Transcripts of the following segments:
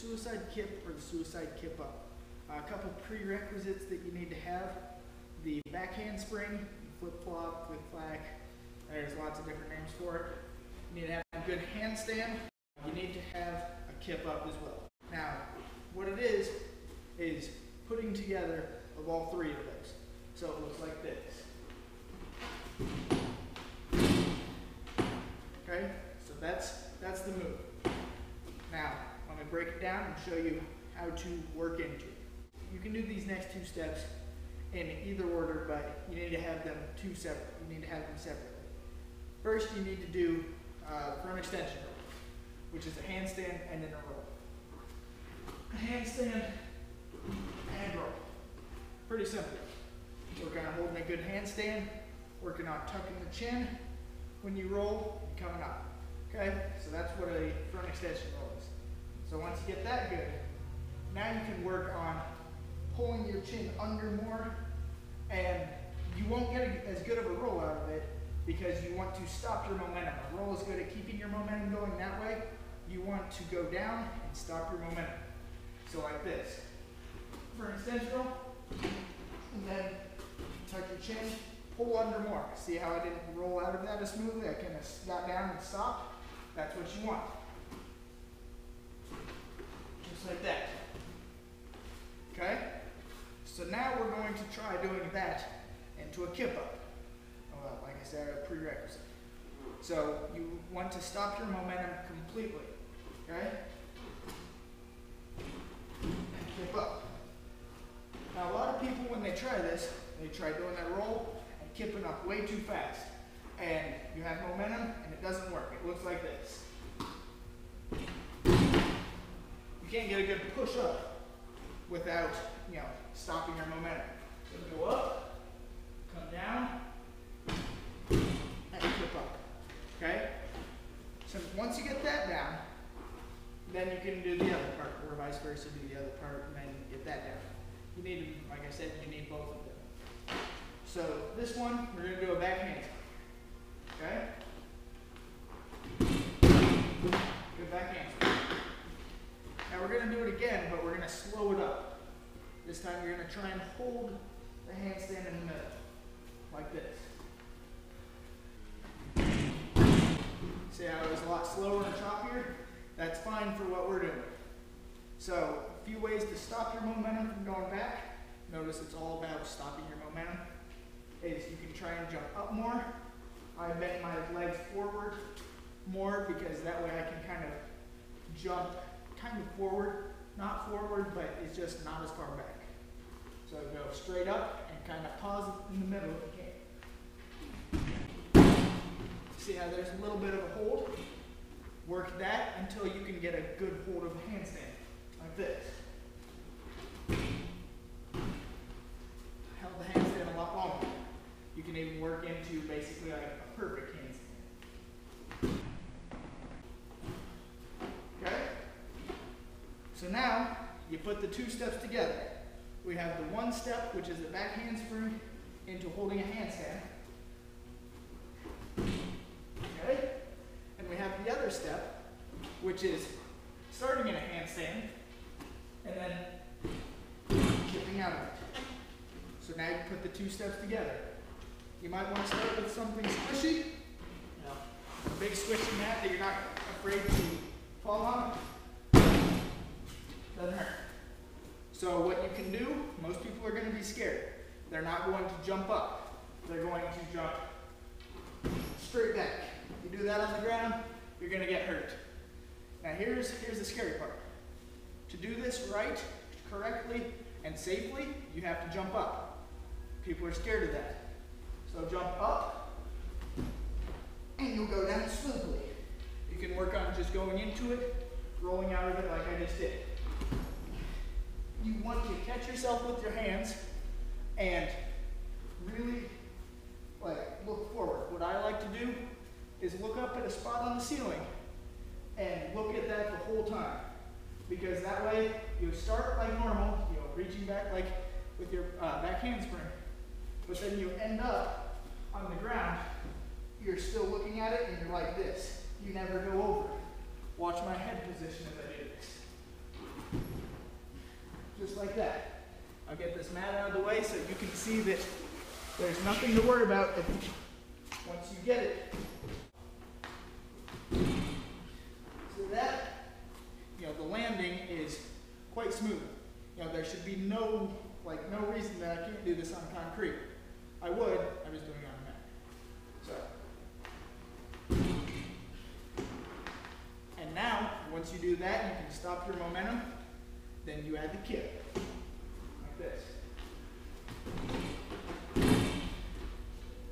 suicide kip or the suicide kip up. A couple prerequisites that you need to have: the back handspring, flip-flop, flick-flack. There's lots of different names for it. You need to have a good handstand. You need to have a kip up as well. Now, what it is putting together of all three of those. So it looks like this. Okay, so that's the move. Now, let me break it down and show you how to work into it. You can do these next two steps in either order, but you need to have them separately. First, you need to do front extension roll, which is a handstand and then a roll. A handstand and roll. Pretty simple. We're kind of holding a good handstand, working on tucking the chin when you roll and coming up. Okay, so that's what a front extension roll is. So once you get that good, now you can work on pulling your chin under more, and you won't get as good of a roll out of it because you want to stop your momentum. A roll is good at keeping your momentum going that way. You want to go down and stop your momentum. So like this. Front extension roll, and then tuck your chin, pull under more. See how I didn't roll out of that as smoothly? I kind of got down and stopped. That's what you want. Just like that. Okay? So now we're going to try doing that into a kip up. Well, like I said, a prerequisite. So you want to stop your momentum completely. Okay? And kip up. Now a lot of people, when they try this, they try doing that roll and kipping up way too fast. And you have momentum and it doesn't work. It looks like this. You can't get a good push up without, stopping your momentum. So go up, come down, and kip up. Okay? So once you get that down, then you can do the other part, or vice versa, do the other part, and then get that down. You need, like I said, you need both of them. So this one, we're going to do a back handspring. Okay? Good back handspring. Now we're going to do it again, but we're going to slow it up. This time you're going to try and hold the handstand in the middle, like this. See how it was a lot slower and choppier? That's fine for what we're doing. So, a few ways to stop your momentum from going back. Notice it's all about stopping your momentum. Is you can try and jump up more. I bend my legs forward more because that way I can kind of jump kind of forward. Not forward, but it's just not as far back. So go straight up and kind of pause in the middle if you can. See how there's a little bit of a hold? Work that until you can get a good hold of the handstand, like this. Held the handstand a lot longer. You can even work into basically like a perfect handstand. Okay? So now, you put the two steps together. We have the one step, which is the back handspring into holding a handstand. Okay? And we have the other step, which is starting in a handstand and then kipping out of it. So now you put the two steps together. You might want to start with something squishy, a big squishy mat that you're not afraid to fall on. Doesn't hurt. So what you can do, most people are going to be scared. They're not going to jump up. They're going to jump straight back. If you do that on the ground, you're going to get hurt. Now here's the scary part. To do this right, correctly, and safely, you have to jump up. People are scared of that. So jump up, and you'll go down smoothly. You can work on just going into it, rolling out of it like I just did. You want to catch yourself with your hands and really look forward. What I like to do is look up at a spot on the ceiling and look at that the whole time. Because that way you start like normal, reaching back like with your back handspring, but then you end up on the ground, you're still looking at it and you're like this. You never go over. Watch my head position as I do this. just like that. I'll get this mat out of the way so you can see that there's nothing to worry about once you get it. So that, the landing is quite smooth. There should be no reason that I can't do this on concrete. I would, I was doing it on a mat. So. And now, once you do that, you can stop your momentum, then you add the kip, like this.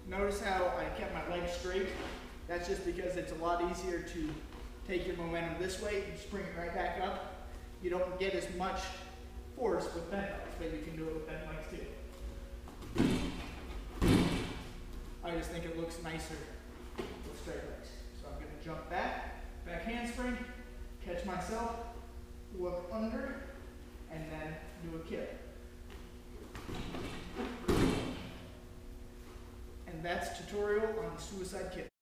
Notice how I kept my legs straight? That's just because it's a lot easier to take your momentum this way and spring it right back up. You don't get as much force with bent legs, but you can do it with bent legs too. I just think it looks nicer with straight legs. So I'm going to jump back handspring, catch myself, look under, and then do a kip. And that's tutorial on suicide kip.